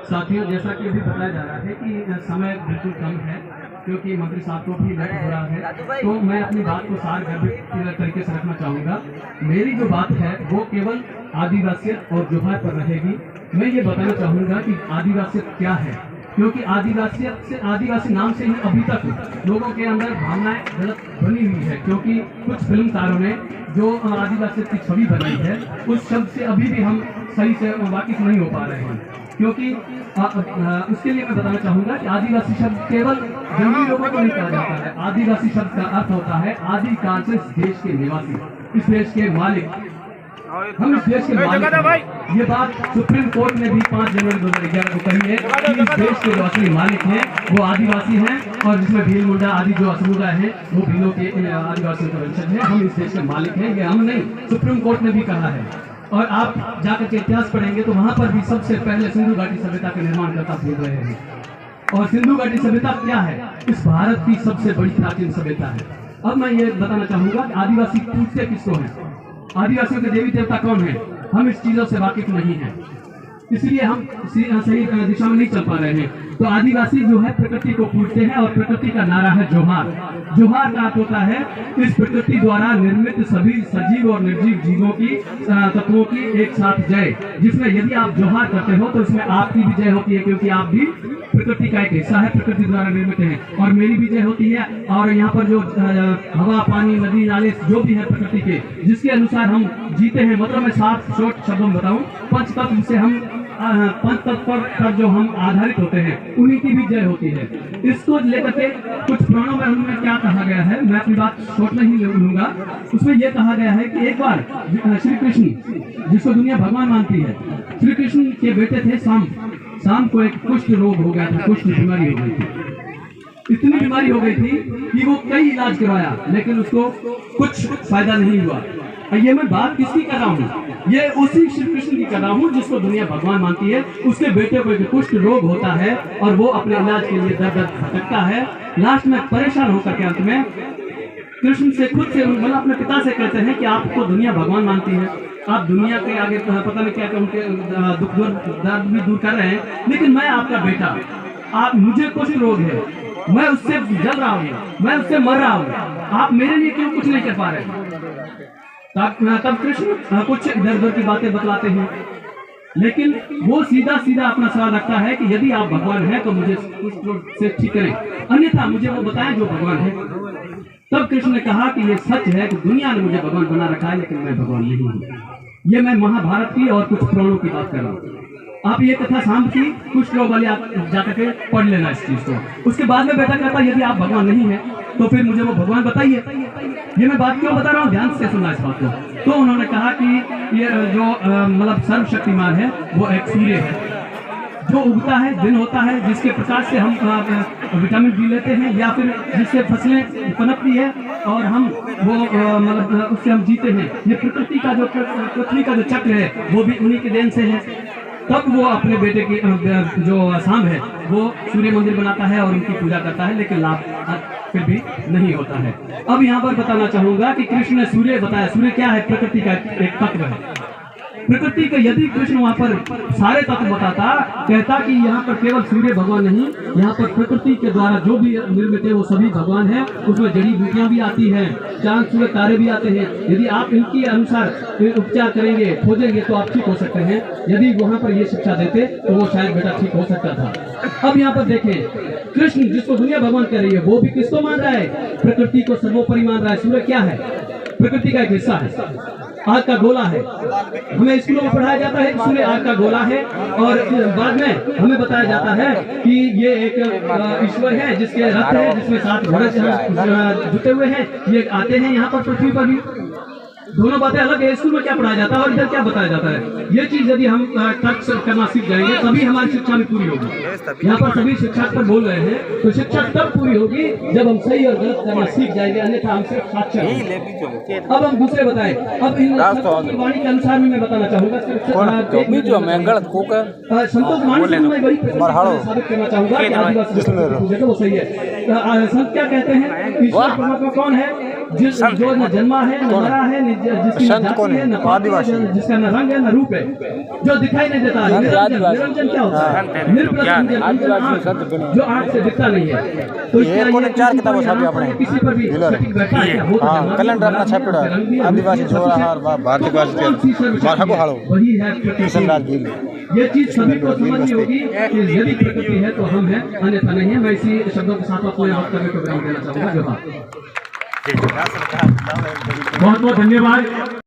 साथियों, जैसा कि अभी बताया जा रहा है कि समय बिल्कुल कम है क्योंकि मंत्री साहब को भी लेट हो रहा है, तो मैं अपनी बात को सारगर्भित तरीके से रखना चाहूँगा। मेरी जो बात है वो केवल आदिवासियत और जोहार पर रहेगी। मैं ये बताना चाहूँगा कि आदिवासियत क्या है, क्योंकि आदिवासियत से, आदिवासी नाम से ही अभी तक लोगों के अंदर भावनाएं गलत बनी हुई है, क्योंकि कुछ फिल्मकारों ने जो आदिवासियत की छवि बनाई है उस शब्द से अभी भी हम सही से वाकिफ नहीं हो पा रहे हैं। क्योंकि उसके लिए मैं बताना चाहूँगा कि आदिवासी शब्द केवल जंगली लोगों को नहीं कहा जाता है। आदिवासी शब्द का अर्थ होता है आदिकाल से इस देश के निवासी, इस देश के मालिक। हम इस देश के मालिक हैं। ये बात सुप्रीम कोर्ट ने भी 5 जनवरी 2011 को कही है कि इस देश के जो असली मालिक हैं वो आदिवासी हैं, और जिसमें भील मुंडा आदि जो समुदाय हैं वो भीलों के आदिवासियों का वंशज है। हम इस देश के मालिक हैं, ये हम नहीं, सुप्रीम कोर्ट ने भी कहा है। और आप जाकर के इतिहास पढ़ेंगे तो वहां पर भी सबसे पहले सिंधु घाटी सभ्यता के निर्माण करता बोल रहे हैं। और सिंधु घाटी सभ्यता क्या है? इस भारत की सबसे बड़ी प्राचीन सभ्यता है। अब मैं ये बताना चाहूंगा कि आदिवासी पूछते किसको हैं, आदिवासियों के देवी देवता कौन है, हम इस चीजों से वाकिफ नहीं है, इसलिए हम सही दिशा में नहीं चल पा रहे हैं। तो आदिवासी जो है प्रकृति को पूजते हैं, और प्रकृति का नारा है जोहार। जोहार का अर्थ होता है इस प्रकृति द्वारा निर्मित सभी सजीव और निर्जीव जीवों की, तत्वों की एक साथ जय, जिसमें यदि आप जोहार करते हो तो इसमें आपकी भी जय होती है, क्योंकि आप भी प्रकृति का एक हिस्सा है, प्रकृति द्वारा निर्मित है, और मेरी भी जय होती है। और यहाँ पर जो हवा, पानी, नदी, नाले जो भी है प्रकृति के, जिसके अनुसार हम जीते हैं, मतलब मैं 7 शॉर्ट शब्दों में बताऊं, पंच तत्व से हम पंच तत्व पर जो हम आधारित होते हैं उन्हीं की भी जय होती है। इसको लेकर के कुछ पुराणों में उनमें क्या कहा गया है, मैं अपनी बात शॉर्ट नहीं लूंगा। उसमें यह कहा गया है कि एक बार श्री कृष्ण, जिसको दुनिया भगवान मानती है, श्री कृष्ण के बेटे थे शाम को एक कुष्ठ रोग हो गया था, कुष्ठ बीमारी हो गई थी। इतनी बीमारी हो गई थी कि वो कई इलाज करवाया लेकिन उसको कुछ फायदा नहीं हुआ। ये मैं बात किसकी कर रहा हूँ? ये उसी श्री कृष्ण की कर रहा हूँ जिसको दुनिया भगवान मानती है। उसके बेटे को एक कुष्ठ रोग होता है और वो अपने इलाज के लिए दर दर भटकता है। लास्ट में परेशान होकर के अंत में कृष्ण से, खुद से, मतलब अपने पिता से कहते हैं कि आपको दुनिया भगवान मानती है, आप दुनिया के आगे पता नहीं क्या उनके दुख दर्द भी दूर कर रहे हैं, लेकिन मैं आपका बेटा, आप, मुझे कुछ रोग है, मैं उससे जल रहा हूँ, मैं उससे मर रहा हूँ, आप मेरे लिए क्यों कुछ नहीं कर पा रहे? तब कृष्ण कुछ इधर उधर की बातें बतलाते हैं, लेकिन वो सीधा सीधा अपना सवाल रखता है कि यदि आप भगवान हैं तो मुझे कुछ से ठीक करें, अन्यथा मुझे वो बताएं जो भगवान है। तब कृष्ण ने कहा कि ये सच है कि दुनिया ने मुझे भगवान बना रखा है, लेकिन मैं भगवान नहीं हूँ। ये मैं महाभारत की और कुछ पुराणों की बात कर रहा हूँ। आप ये कथा शाम की कुछ लोग वाले आप जाकर के पढ़ लेना इस चीज को। उसके बाद में बेटा कहता यदि आप भगवान नहीं है तो फिर मुझे वो भगवान बताइए। ये मैं बात क्यों बता रहा हूँ, ध्यान से सुनना इस बात को। तो उन्होंने कहा कि ये जो मतलब सर्वशक्तिमान है वो एक सूर्य है जो उगता है, दिन होता है, जिसके प्रकाश से हम विटामिन डी लेते हैं, या फिर जिससे फसलें पनपती है और हम वो मतलब उससे हम जीते हैं। ये प्रकृति का जो, पृथ्वी का जो चक्र है वो भी उन्हीं के देन से है। तब वो अपने बेटे की जो शाम है वो सूर्य मंदिर बनाता है और उनकी पूजा करता है, लेकिन लाभ फिर भी नहीं होता है। अब यहाँ पर बताना चाहूंगा कि कृष्ण ने सूर्य बताया। सूर्य क्या है? प्रकृति का एक तत्व है। प्रकृति के यदि कृष्ण वहाँ पर सारे तत्व बताता, कहता कि यहाँ पर केवल सूर्य भगवान नहीं, यहाँ पर प्रकृति के द्वारा जो भी निर्मित है वो सभी भगवान है। उसमें जड़ी बूटियां भी आती हैं, चांद सूरज तारे भी आते हैं। यदि आप इनके अनुसार उपचार करेंगे, खोजेंगे तो आप ठीक हो सकते हैं। यदि वहाँ पर ये शिक्षा देते तो वो शायद बेटा ठीक हो सकता था। अब यहाँ पर देखें, कृष्ण जिसको दुनिया भगवान कह रही है वो भी किसको मान रहा है? प्रकृति को सर्वोपरि मान रहा है। सूर्य क्या है? प्रकृति का एक हिस्सा है, आग का गोला है। हमें स्कूलों में पढ़ाया जाता है कि सूर्य आग का गोला है, और बाद में हमें बताया जाता है कि ये एक ईश्वर है जिसके रथ है, जिसमें 7 घोड़े जुटे हुए हैं। ये आते हैं यहाँ पर पृथ्वी पर भी। दोनों बातें अलग है। स्कूल में क्या पढ़ाया जाता है और इधर क्या बताया जाता है? ये चीज यदि हम तर्क करना सीख जाएंगे तभी हमारी शिक्षा भी पूरी होगी। यहाँ पर सभी शिक्षक पर बोल रहे हैं, तो शिक्षा तब पूरी होगी जब हम सही और गलत करना सीख जाएंगे, अन्यथा हम सिर्फ साक्षर। अब हम दूसरे बताएं। अब इन वाणी के अनुसार मैं बताना चाहूंगा, संतोष वाणी मैं वही साबित करना चाहूंगा कि आदिवासी वो सही है। संत क्या कहते हैं? ईश्वर परमात्मा कौन है? जो न जन्मा है न मरा है, जिसकी न जाति है न पात है, जिसका न रंग है न रूप है, जो दिखाई नहीं देता। निरंजन क्या होता है? निर्प्रसन्न, जो आँख से दिखता नहीं है। तो चार किताबों छापी आपने किसी पर भी सटीक बैठा है क्या? वो तो जन्मा कैलेंडर अपना छापेड़ा आदिवासी छोरा भारतीय वही है प्रकृति। ये चीज सभी को समझनी होगी कि यदि प्रकृति है तो हम हैं, अन्यथा नहीं है। मैं इसी शब्दों के साथ अपने वक्तव्य को विराम देना चाहूंगा। जो बात बहुत बहुत धन्यवाद।